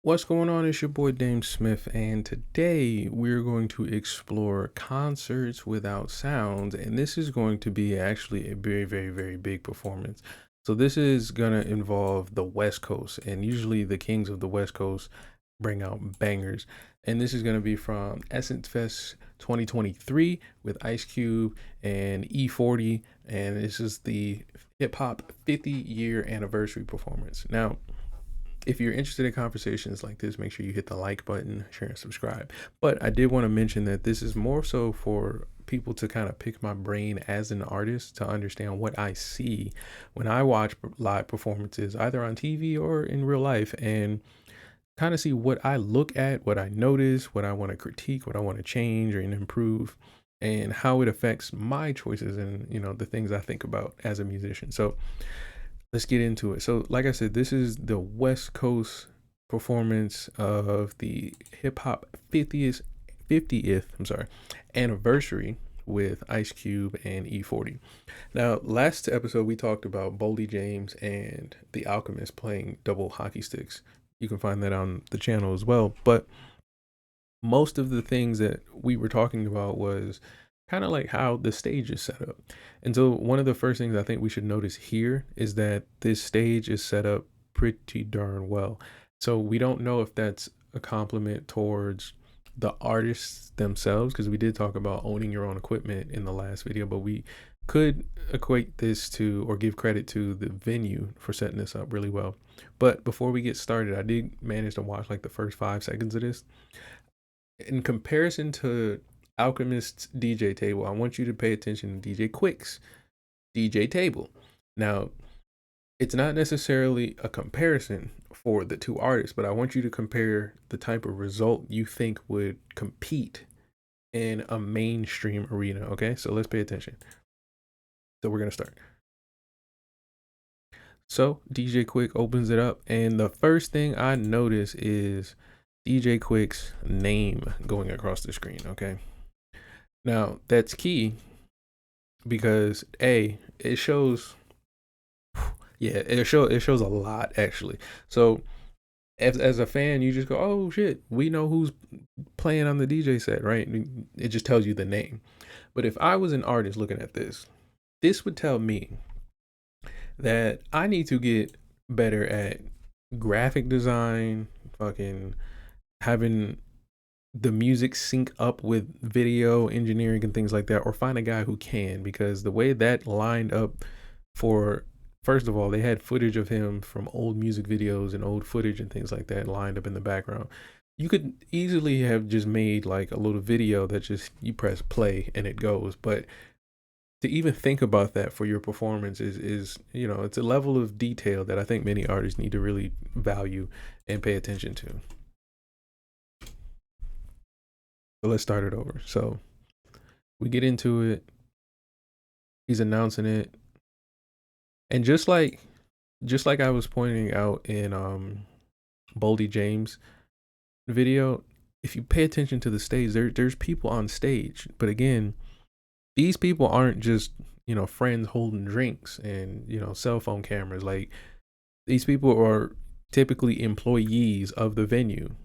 What's going on? It's your boy DameSmiff, and today we're going to explore concerts without sound, and this is going to be actually a very, very, very big performance. So this is gonna involve the West Coast, and usually the kings of the West Coast bring out bangers. And this is gonna be from Essence Fest 2023 with Ice Cube and E-40, and this is the hip hop 50-year anniversary performance. Now, if you're interested in conversations like this, make sure you hit the like button, share, and subscribe. But I did want to mention that this is more so for people to kind of pick my brain as an artist to understand what I see when I watch live performances, either on TV or in real life, and kind of see what I look at, what I notice, what I want to critique, what I want to change or improve, and how it affects my choices and the things I think about as a musician. So let's get into it. So, like I said, this is the West Coast performance of the hip hop 50th, anniversary with Ice Cube and E-40. Now, last episode we talked about Boldy James and The Alchemist playing double hockey sticks. You can find that on the channel as well. But most of the things that we were talking about was kind of like how the stage is set up. And so one of the first things I think we should notice here is that this stage is set up pretty darn well. So we don't know if that's a compliment towards the artists themselves, because we did talk about owning your own equipment in the last video, but we could equate this to or give credit to the venue for setting this up really well. But before we get started, I did manage to watch like the first 5 seconds of this. In comparison to Alchemist's DJ table, I want you to pay attention to DJ Quick's DJ table. Now, it's not necessarily a comparison for the two artists, but I want you to compare the type of result you think would compete in a mainstream arena. Okay, so let's pay attention. So we're gonna start. So DJ Quick opens it up, and the first thing I notice is DJ Quick's name going across the screen. Okay, now that's key because it shows, yeah, it shows a lot actually. So as a fan, you just go, oh shit, we know who's playing on the DJ set, right? It just tells you the name. But if I was an artist looking at this would tell me that I need to get better at graphic design, fucking having the music sync up with video engineering and things like that, or find a guy who can, because the way that lined up for, first of all, they had footage of him from old music videos and old footage and things like that lined up in the background. You could easily have just made like a little video that just you press play and it goes, but to even think about that for your performance is it's a level of detail that I think many artists need to really value and pay attention to. So let's start it over. So we get into it. He's announcing it. And just like I was pointing out in Boldy James video, if you pay attention to the stage, there's people on stage. But again, these people aren't just, friends holding drinks and, cell phone cameras. Like, these people are typically employees of the venue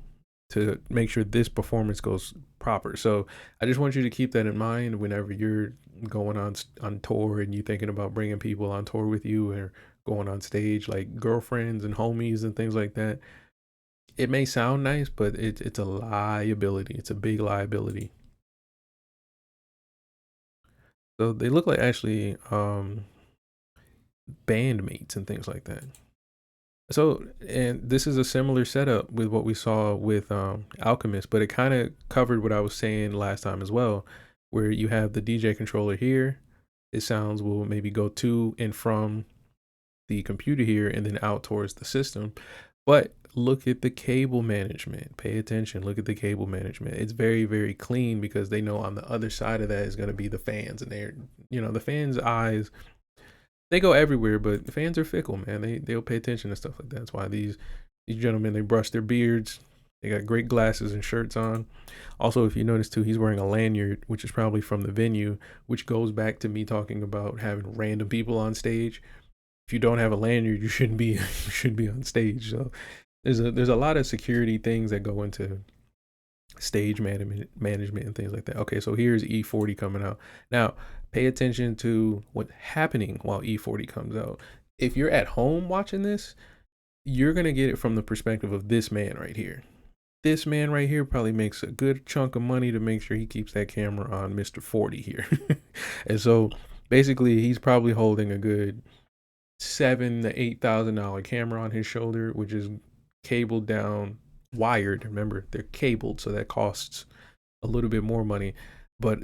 to make sure this performance goes proper. So I just want you to keep that in mind whenever you're going on tour and you're thinking about bringing people on tour with you or going on stage, like girlfriends and homies and things like that. It may sound nice, but it's a liability. It's a big liability. So they look like actually bandmates and things like that. So, and this is a similar setup with what we saw with Alchemist, but it kind of covered what I was saying last time as well, where you have the DJ controller here. It sounds will maybe go to and from the computer here and then out towards the system. But look at the cable management. Pay attention. Look at the cable management. It's very, very clean because they know on the other side of that is going to be the fans, and they're, the fans' eyes, they go everywhere, but the fans are fickle, man. They'll pay attention to stuff like that. That's why these gentlemen, they brush their beards. They got great glasses and shirts on. Also, if you notice too, he's wearing a lanyard, which is probably from the venue, which goes back to me talking about having random people on stage. If you don't have a lanyard, you shouldn't be you shouldn't be on stage. So there's a lot of security things that go into stage management and things like that. Okay, so here's E-40 coming out. Now, pay attention to what's happening while E-40 comes out. If you're at home watching this, you're going to get it from the perspective of this man right here. This man right here probably makes a good chunk of money to make sure he keeps that camera on Mr. 40 here. And so basically he's probably holding a good $7,000 to $8,000 camera on his shoulder, which is cabled down, wired. Remember, they're cabled, so that costs a little bit more money. But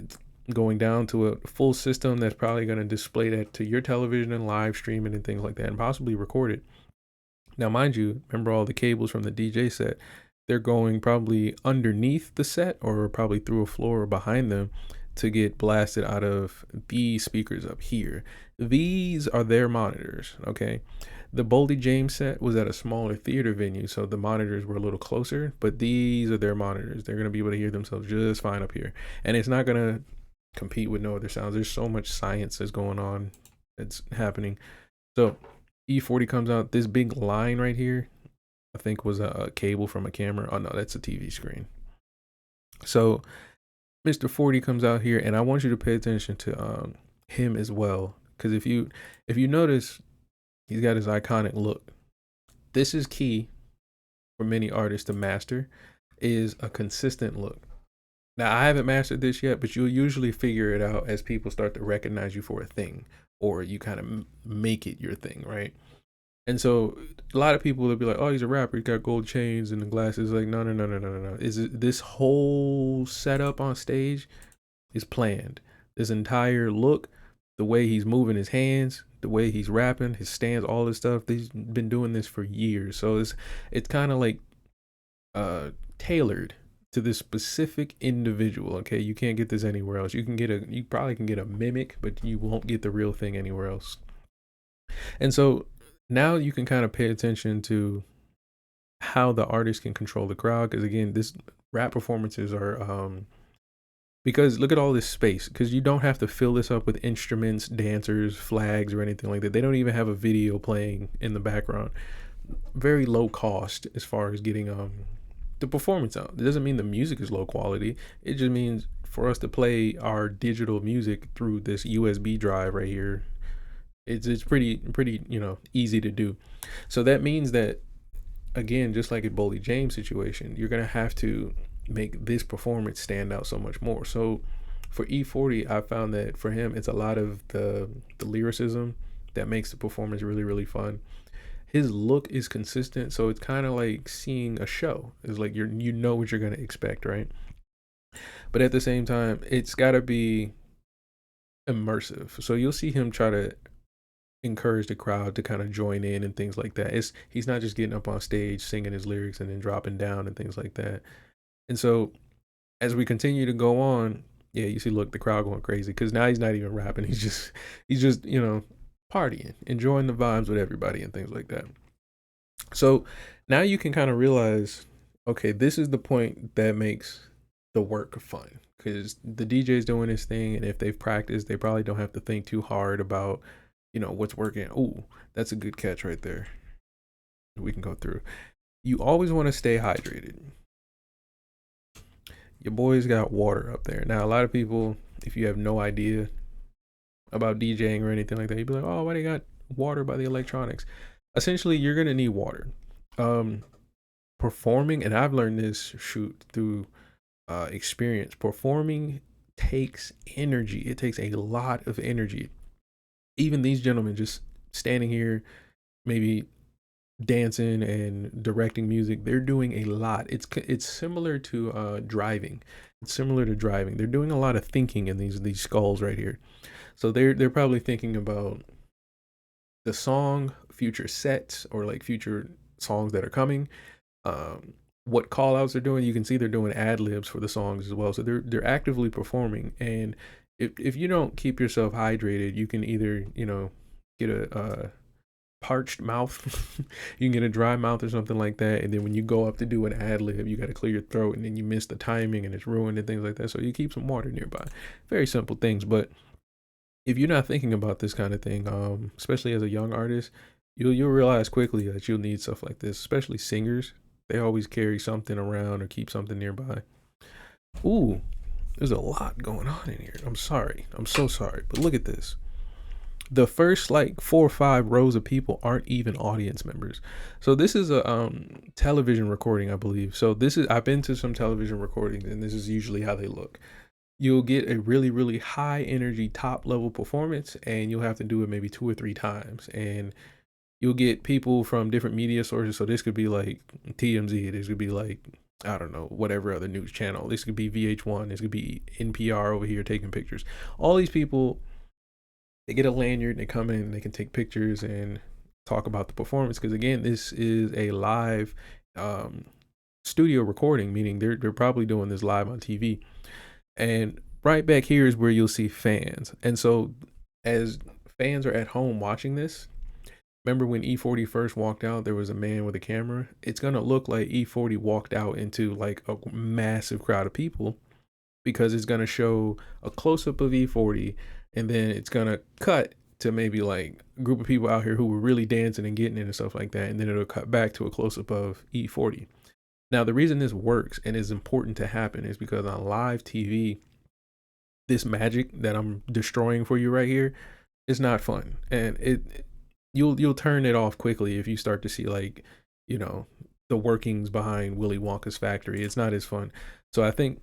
going down to a full system that's probably going to display that to your television and live streaming and things like that, and possibly record it. Now, mind you, remember all the cables from the DJ set, they're going probably underneath the set or probably through a floor or behind them to get blasted out of these speakers up here. These are their monitors, okay? The Boldy James set was at a smaller theater venue, so the monitors were a little closer, but these are their monitors. They're going to be able to hear themselves just fine up here. And it's not going to compete with no other sounds. There's so much science that's going on that's happening. So E-40 comes out, this big line right here, I think was a cable from a camera. Oh no, that's a TV screen. So Mr. 40 comes out here, and I want you to pay attention to him as well, because if you notice, he's got his iconic look. This is key for many artists to master, is a consistent look. Now, I haven't mastered this yet, but you'll usually figure it out as people start to recognize you for a thing, or you kind of make it your thing, right? And so a lot of people will be like, oh, he's a rapper, he's got gold chains and the glasses. Like, no. This whole setup on stage is planned. This entire look, the way he's moving his hands, the way he's rapping, his stance, all this stuff, he's been doing this for years. So it's kind of like tailored to this specific individual. Okay, you can't get this anywhere else. You probably can get a mimic, but you won't get the real thing anywhere else. And so now you can kind of pay attention to how the artist can control the crowd, because again, this rap performances are because look at all this space, because you don't have to fill this up with instruments, dancers, flags, or anything like that. They don't even have a video playing in the background. Very low cost as far as getting the performance out. It doesn't mean the music is low quality. It just means for us to play our digital music through this USB drive right here, it's pretty easy to do. So that means that, again, just like a Boldy James situation, you're gonna have to make this performance stand out so much more. So for E-40, I found that for him, it's a lot of the lyricism that makes the performance really, really fun. His look is consistent, so it's kind of like seeing a show. It's like you know what you're gonna expect, right? But at the same time, it's gotta be immersive. So you'll see him try to encourage the crowd to kind of join in and things like that. He's not just getting up on stage singing his lyrics and then dropping down and things like that. And so as we continue to go on, yeah, you see, look, the crowd going crazy, because now he's not even rapping. He's just partying, enjoying the vibes with everybody and things like that. So now you can kind of realize, okay, this is the point that makes the work fun, because the DJ's doing his thing, and if they've practiced, they probably don't have to think too hard about what's working. Oh, that's a good catch right there. We can go through. You always want to stay hydrated. Your boy's got water up there. Now, a lot of people, if you have no idea about DJing or anything like that, you'd be like, oh, why they got water by the electronics? Essentially, you're going to need water. Performing, and I've learned this through experience, performing takes energy. It takes a lot of energy. Even these gentlemen just standing here, maybe dancing and directing music, they're doing a lot. It's similar to driving. It's similar to driving. They're doing a lot of thinking in these skulls right here. So they're probably thinking about the song, future sets, or like future songs that are coming. What call outs they're doing. You can see they're doing ad libs for the songs as well. So they're actively performing. And if you don't keep yourself hydrated, you can either get a parched mouth, you can get a dry mouth or something like that, and then when you go up to do an ad lib, you got to clear your throat, and then you miss the timing and it's ruined and things like that. So you keep some water nearby. Very simple things. But if you're not thinking about this kind of thing, especially as a young artist, You'll realize quickly that you'll need stuff like this, especially singers. They always carry something around or keep something nearby. Ooh, there's a lot going on in here. I'm sorry. I'm so sorry. But look at this. The first like 4 or 5 rows of people aren't even audience members. So this is a television recording, I believe. So this is I've been to some television recordings and this is usually how they look. You'll get a really really high energy top level performance and you'll have to do it maybe 2 or 3 times, and you'll get people from different media sources. So this could be like TMZ, this could be like, I don't know, whatever other news channel. This could be VH1, this could be NPR over here taking pictures. All these people, they get a lanyard and they come in and they can take pictures and talk about the performance. Because again, this is a live studio recording, meaning they're probably doing this live on TV. And right back here is where you'll see fans. And so as fans are at home watching this, remember when E-40 first walked out, there was a man with a camera. It's going to look like E-40 walked out into like a massive crowd of people, because it's going to show a close-up of E-40 and then it's going to cut to maybe like a group of people out here who were really dancing and getting it and stuff like that. And then it'll cut back to a close-up of E-40. Now, the reason this works and is important to happen is because on live TV, this magic that I'm destroying for you right here is not fun. And you'll turn it off quickly if you start to see like, you know, the workings behind Willy Wonka's factory. It's not as fun. So I think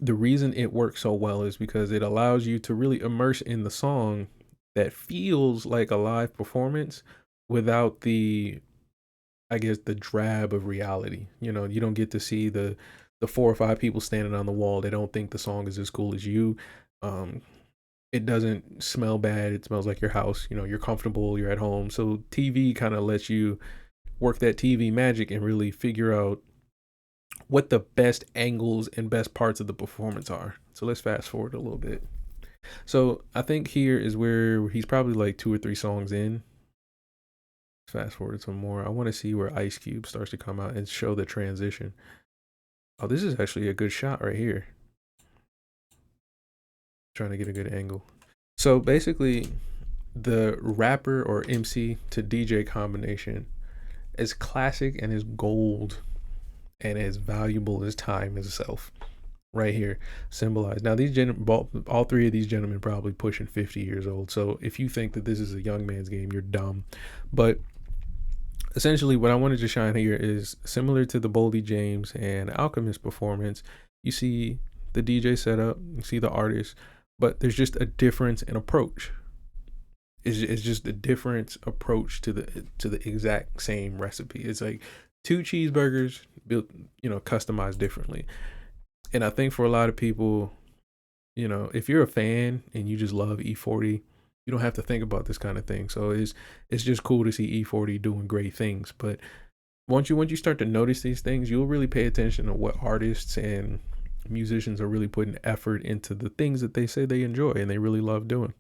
the reason it works so well is because it allows you to really immerse in the song that feels like a live performance without the, I guess, the drab of reality. You know, you don't get to see the 4 or 5 people standing on the wall. They don't think the song is as cool as you. It doesn't smell bad. It smells like your house. You know, you're comfortable, you're at home. So TV kind of lets you work that TV magic and really figure out what the best angles and best parts of the performance are. So let's fast forward a little bit. So I think here is where he's probably like 2 or 3 songs in. Fast forward some more. I want to see where Ice Cube starts to come out and show the transition. Oh, this is actually a good shot right here. Trying to get a good angle. So basically, the rapper or MC to DJ combination is classic and is gold and as valuable as time itself. Right here, symbolized. Now these all 3 of these gentlemen probably pushing 50 years old. So if you think that this is a young man's game, you're dumb. But essentially what I wanted to shine here is similar to the Boldy James and Alchemist performance. You see the DJ setup, you see the artist, but there's just a difference in approach. It's just a different approach to the exact same recipe. It's like 2 cheeseburgers built, you know, customized differently. And I think for a lot of people, you know, if you're a fan and you just love E-40, you don't have to think about this kind of thing. So it's just cool to see E-40 doing great things. But once you start to notice these things, you'll really pay attention to what artists and musicians are really putting effort into the things that they say they enjoy and they really love doing.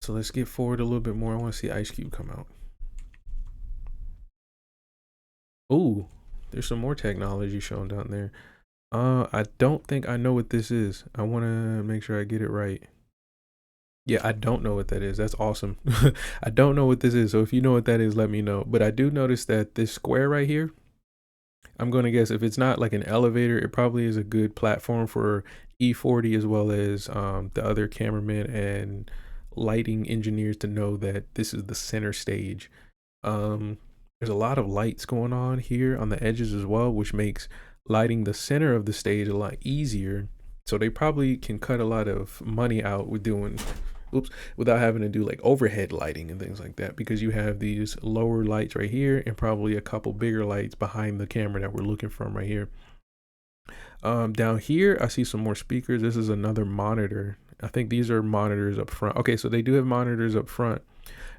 So let's get forward a little bit more. I want to see Ice Cube come out. Ooh, there's some more technology shown down there. I don't think I know what this is. I want to make sure I get it right. Yeah, I don't know what that is. That's awesome. I don't know what this is. So if you know what that is, let me know. But I do notice that this square right here, I'm going to guess if it's not like an elevator, it probably is a good platform for E-40 as well as the other cameramen and lighting engineers to know that this is the center stage. There's a lot of lights going on here on the edges as well, which makes lighting the center of the stage a lot easier. So they probably can cut a lot of money out with doing, without having to do like overhead lighting and things like that, because you have these lower lights right here and probably a couple bigger lights behind the camera that we're looking from right here. Down here, I see some more speakers. This is another monitor. I think these are monitors up front. Okay, so they do have monitors up front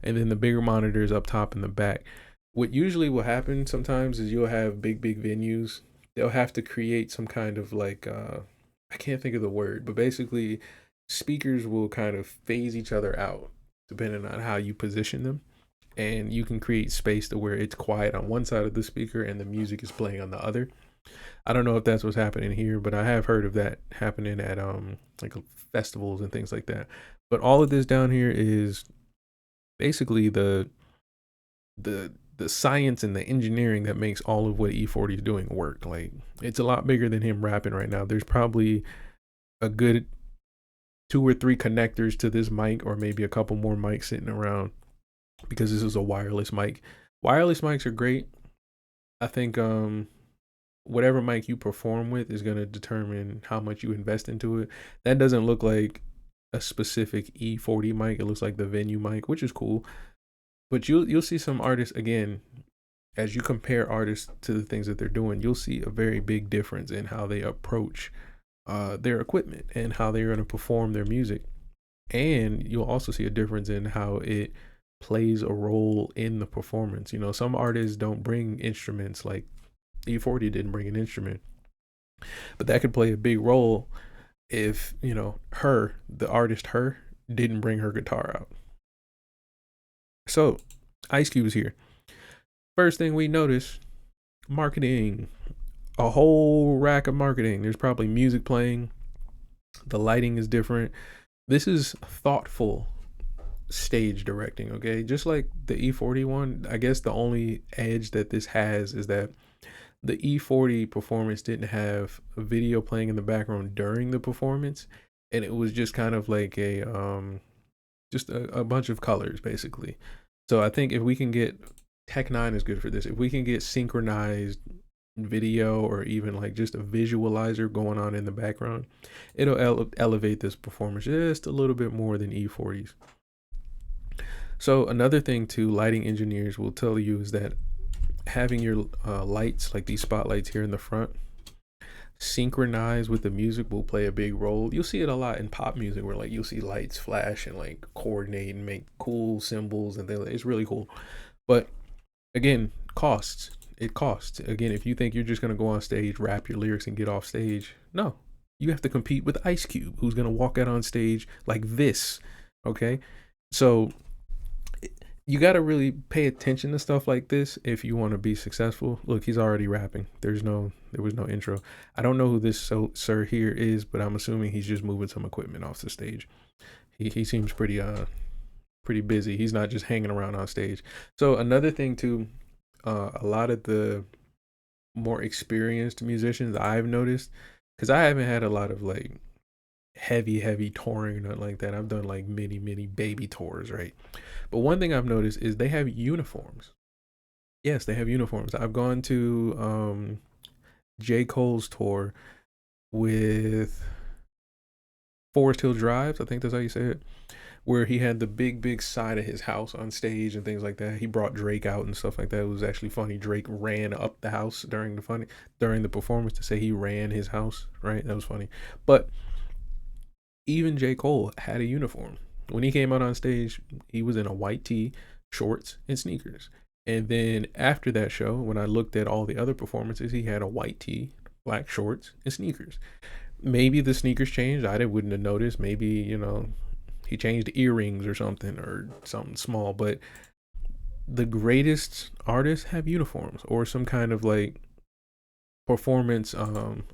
and then the bigger monitors up top in the back. What usually will happen sometimes is you'll have big venues. They'll have to create some kind of like, I can't think of the word, but basically speakers will kind of phase each other out depending on how you position them. And you can create space to where it's quiet on one side of the speaker and the music is playing on the other. I don't know if that's what's happening here, but I have heard of that happening at like festivals and things like that. But all of this down here is basically the science and the engineering that makes all of what E-40 is doing work. Like, it's a lot bigger than him rapping right now. There's probably a good 2 or 3 connectors to this mic, or maybe a couple more mics sitting around, because this is a wireless mic. Wireless mics are great. I think whatever mic you perform with is going to determine how much you invest into it. That doesn't look like a specific E-40 mic. It looks like the venue mic, which is cool. But you'll see some artists, again, as you compare artists to the things that they're doing, you'll see a very big difference in how they approach their equipment and how they're going to perform their music. And you'll also see a difference in how it plays a role in the performance. You know, some artists don't bring instruments, like E-40 didn't bring an instrument, but that could play a big role if, you know, the artist, didn't bring her guitar out. So Ice Cube is here. First thing we notice, marketing. A whole rack of marketing. There's probably music playing. The lighting is different. This is thoughtful stage directing, okay? Just like the E-40 one, I guess the only edge that this has is that the E-40 performance didn't have a video playing in the background during the performance, and it was just kind of like a bunch of colors, basically. So I think if we can get, Tech 9 is good for this. If we can get synchronized video, or even like just a visualizer going on in the background, it'll elevate this performance just a little bit more than E-40's. So another thing too, lighting engineers will tell you, is that having your lights, like these spotlights here in the front, synchronize with the music will play a big role. You'll see it a lot in pop music, where like you'll see lights flash and like coordinate and make cool symbols, and it's really cool. But again, costs. It costs. Again, if you think you're just gonna go on stage, rap your lyrics, and get off stage, no. You have to compete with Ice Cube, who's gonna walk out on stage like this. Okay? So you gotta really pay attention to stuff like this if you want to be successful. Look, he's already rapping. There was no intro. I don't know who this sir here is, but I'm assuming he's just moving some equipment off the stage. He seems pretty busy. He's not just hanging around on stage. So another thing too, a lot of the more experienced musicians I've noticed, because I haven't had a lot of like heavy touring or nothing like that. I've done like many baby tours, right? But one thing I've noticed is they have uniforms. Yes, they have uniforms. I've gone to J. Cole's tour with Forest Hill Drives, I think that's how you say it, where he had the big side of his house on stage and things like that. He brought Drake out and stuff like that. It was actually funny. Drake ran up the house during the performance to say he ran his house, right? That was funny. But even J. Cole had a uniform. When he came out on stage, he was in a white tee, shorts, and sneakers. And then after that show, when I looked at all the other performances, he had a white tee, black shorts, and sneakers. Maybe the sneakers changed. I wouldn't have noticed. Maybe, you know, he changed earrings or something small. But the greatest artists have uniforms, or some kind of like performance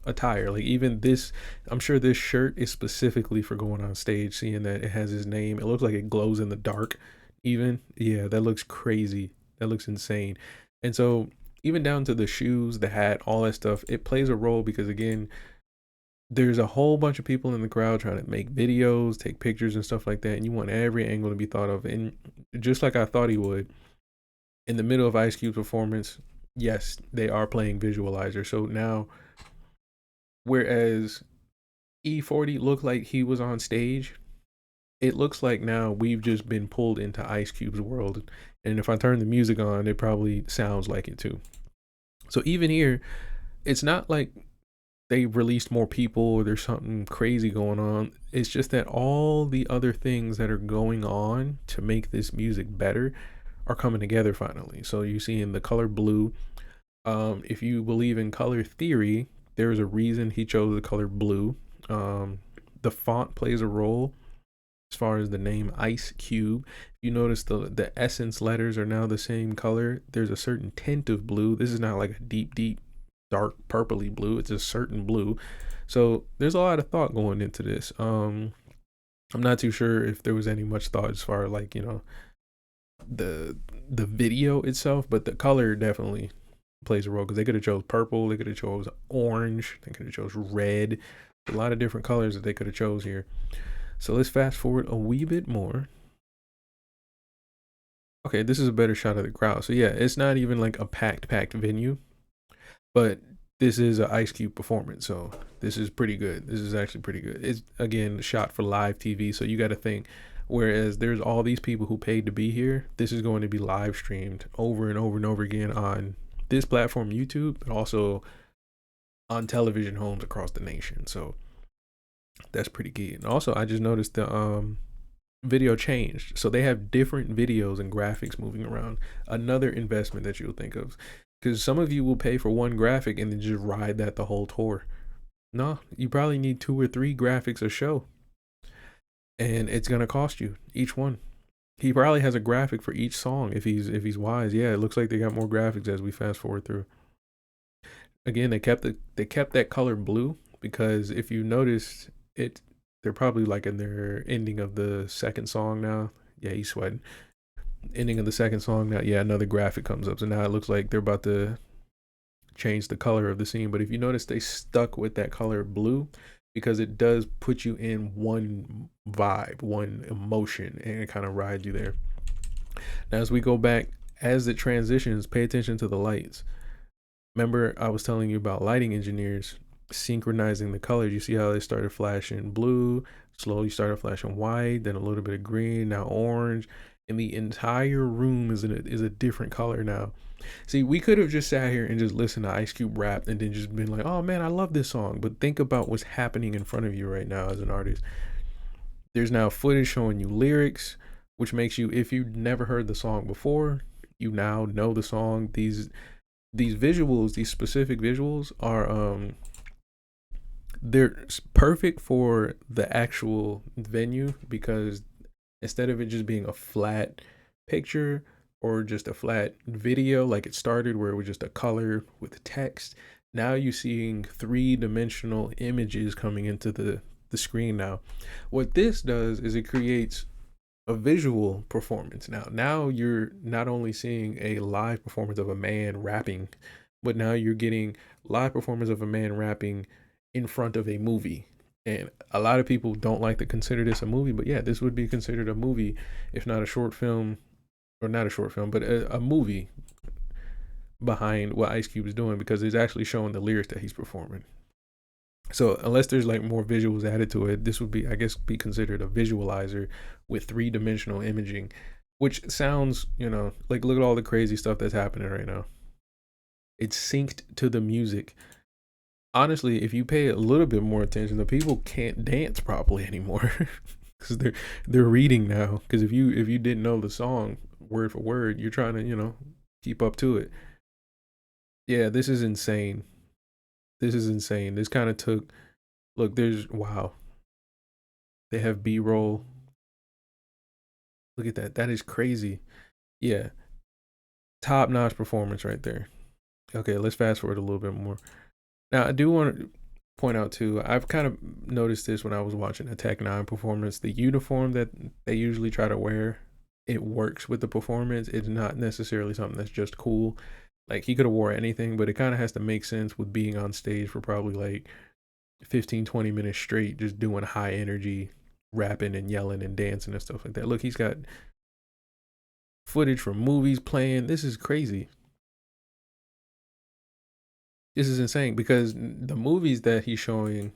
attire. Like even this, I'm sure this shirt is specifically for going on stage, seeing that it has his name. It looks like it glows in the dark even. Yeah, that looks crazy. That looks insane. And so even down to the shoes, the hat, all that stuff, it plays a role, because again, there's a whole bunch of people in the crowd trying to make videos, take pictures and stuff like that, and you want every angle to be thought of. And just like I thought he would, in the middle of Ice Cube's performance, yes, they are playing visualizer. So now, whereas E-40 looked like he was on stage, it looks like now we've just been pulled into Ice Cube's world. And if I turn the music on, it probably sounds like it too. So even here, it's not like they released more people or there's something crazy going on. It's just that all the other things that are going on to make this music better are coming together finally. So you see in the color blue, if you believe in color theory, there's a reason he chose the color blue. The font plays a role as far as the name Ice Cube. You notice the essence letters are now the same color. There's a certain tint of blue. This is not like a deep dark purpley blue. It's a certain blue. So there's a lot of thought going into this. I'm not too sure if there was any much thought as far as like, you know, the the video itself, but the color definitely plays a role because they could have chose purple, they could have chose orange, they could have chose red. A lot of different colors that they could have chose here. So let's fast forward a wee bit more. Okay, this is a better shot of the crowd. So yeah, it's not even like a packed venue, but this is an Ice Cube performance, so this is pretty good. This is actually pretty good. It's again shot for live TV, so you got to think. Whereas there's all these people who paid to be here, this is going to be live streamed over and over and over again on this platform, YouTube, but also on television homes across the nation. So that's pretty key. And also, I just noticed the video changed, so they have different videos and graphics moving around. Another investment that you'll think of, because some of you will pay for one graphic and then just ride that the whole tour. No, you probably need 2 or 3 graphics a show, and it's gonna cost you each one. He probably has a graphic for each song if he's wise. Yeah, it looks like they got more graphics as we fast forward through. Again, they kept that color blue because if you noticed it, they're probably like in their ending of the second song now. Yeah, he's sweating. Ending of the second song now. Yeah, another graphic comes up. So now it looks like they're about to change the color of the scene. But if you notice, they stuck with that color blue because it does put you in one vibe, one emotion, and it kind of rides you there. Now, as we go back, as it transitions, pay attention to the lights. Remember, I was telling you about lighting engineers synchronizing the colors. You see how they started flashing blue, slowly started flashing white, then a little bit of green, now orange, and the entire room is a different color now. See, we could have just sat here and just listened to Ice Cube rap and then just been like, oh man, I love this song. But think about what's happening in front of you right now as an artist. There's now footage showing you lyrics, which makes you, if you've never heard the song before, you now know the song. These visuals, these specific visuals are they're perfect for the actual venue because instead of it just being a flat picture or just a flat video like it started where it was just a color with text, now you're seeing 3-dimensional images coming into the screen now. What this does is it creates a visual performance now you're not only seeing a live performance of a man rapping, but now you're getting live performance of a man rapping in front of a movie. And a lot of people don't like to consider this a movie, but yeah, this would be considered a movie, if not a short film, or not a short film, but a movie behind what Ice Cube is doing because it's actually showing the lyrics that he's performing. So unless there's like more visuals added to it, this would be, I guess, be considered a visualizer with 3-dimensional imaging, which sounds, like look at all the crazy stuff that's happening right now. It's synced to the music. Honestly, if you pay a little bit more attention, the people can't dance properly anymore because they're reading now. Because if you didn't know the song word for word, you're trying to keep up to it. Yeah, this is insane. This is insane. This kind of took, look, wow. They have B-roll. Look at that. That is crazy. Yeah. Top-notch performance right there. Okay, let's fast forward a little bit more. Now, I do want to point out too, I've kind of noticed this when I was watching a Tech 9 performance. The uniform that they usually try to wear, it works with the performance. It's not necessarily something that's just cool. Like he could have wore anything, but it kind of has to make sense with being on stage for probably like 15-20 minutes straight, just doing high energy rapping and yelling and dancing and stuff like that. Look, he's got footage from movies playing. This is crazy. This is insane because the movies that he's showing,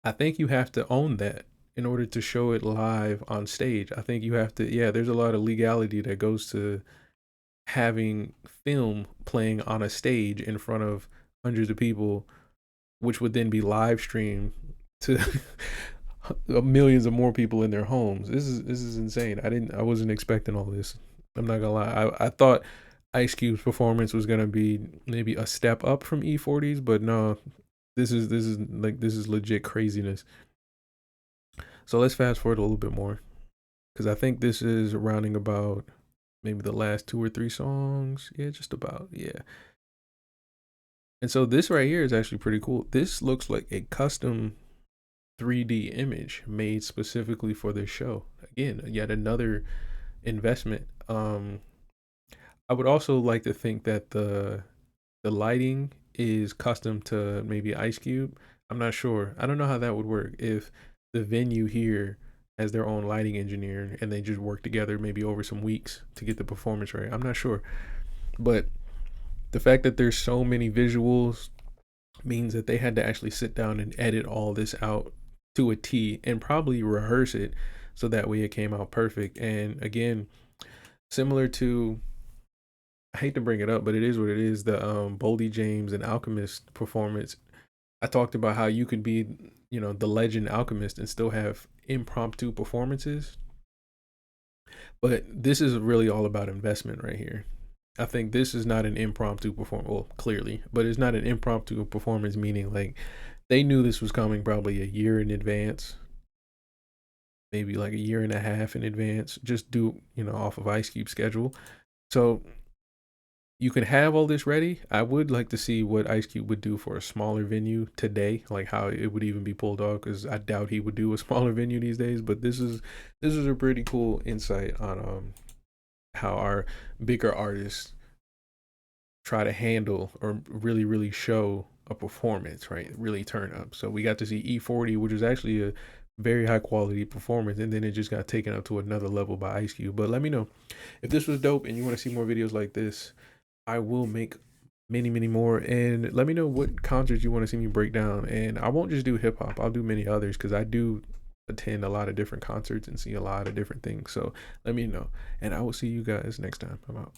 I think you have to own that in order to show it live on stage. I think you have to, yeah, there's a lot of legality that goes to having film playing on a stage in front of hundreds of people, which would then be live streamed to millions of more people in their homes. This is insane. I wasn't expecting all this. I'm not gonna lie. I thought Ice Cube's performance was gonna be maybe a step up from E-40's, but no, this is legit craziness. So let's fast forward a little bit more because I think this is rounding about maybe the last 2 or 3 songs. Yeah, just about. Yeah. And so this right here is actually pretty cool. This looks like a custom 3D image made specifically for this show. Again, yet another investment. Um, I would also like to think that the lighting is custom to maybe Ice Cube. I'm not sure. I don't know how that would work if the venue here has their own lighting engineer and they just work together maybe over some weeks to get the performance right. I'm not sure. But the fact that there's so many visuals means that they had to actually sit down and edit all this out to a T and probably rehearse it so that way it came out perfect. And again, similar to, I hate to bring it up, but it is what it is. The Boldy James and Alchemist performance. I talked about how you could be, the legend Alchemist and still have impromptu performances. But this is really all about investment right here. I think this is not an impromptu performance. Well, clearly, but it's not an impromptu performance, meaning like they knew this was coming probably a year in advance, maybe like a year and a half in advance, just do, off of Ice Cube schedule. So you can have all this ready. I would like to see what Ice Cube would do for a smaller venue today, like how it would even be pulled off, because I doubt he would do a smaller venue these days. But this is a pretty cool insight on how our bigger artists try to handle or really really show a performance, right? Really turn up. So we got to see E-40, which is actually a very high quality performance, and then it just got taken up to another level by Ice Cube. But let me know if this was dope and you want to see more videos like this. I will make many, many more. And let me know what concerts you want to see me break down. And I won't just do hip hop, I'll do many others because I do attend a lot of different concerts and see a lot of different things. So let me know. And I will see you guys next time. I'm out.